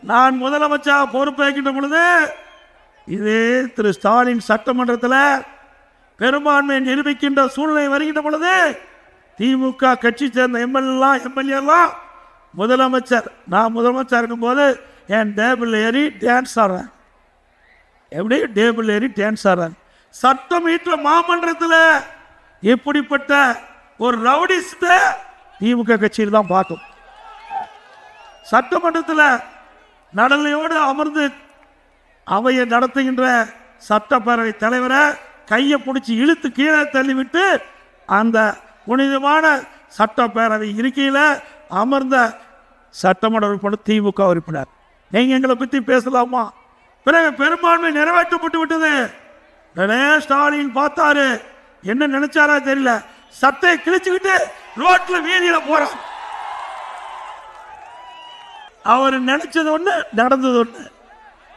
நான் முதலமைச்சர் பொறுப்பேற்கின்ற பொழுது இதே திரு ஸ்டாலின் சட்டமன்றத்தில் பெரும்பான்மையை நிரூபிக்கின்ற சூழ்நிலை வருகின்ற பொழுது திமுக கட்சி சேர்ந்த எம்எல்ஏலாம் முதலமைச்சர், நான் முதலமைச்சர் இருக்கும்போது என் டேபிள் ஏறி டான்ஸ் ஆடுறேன். எப்படி டேபிள் ஏறி டான்ஸ் ஆடுறேன்? சட்டம் ஈற்ற மாமன்றத்தில் இப்படிப்பட்ட ஒரு ரவுடிஸ்ட திமுக கட்சியில் தான் பார்க்கும். சட்டமன்றத்தில் நடலையோடு அமர்ந்து அவையை நடத்துகின்ற சட்டப்பேரவை தலைவரை கையை பிடிச்சி இழுத்து கீழே தள்ளிவிட்டு அந்த புனிதமான சட்டப்பேரவை இருக்கையில் அமர்ந்த சட்டமன்ற உறுப்பினர் திமுக உறுப்பினர். நீங்கள் எங்களை பற்றி பேசலாமா? பிறகு பெரும்பான்மை நிறைவேற்றப்பட்டு விட்டது. ஸ்டாலின் பார்த்தாரு, என்ன நினைச்சாரா தெரியல, சட்டையை கிழிச்சுக்கிட்டு ரோட்ல வீதியில போறார். அவர் நினைச்சது ஒண்ணு, நடந்தது ஒண்ணு.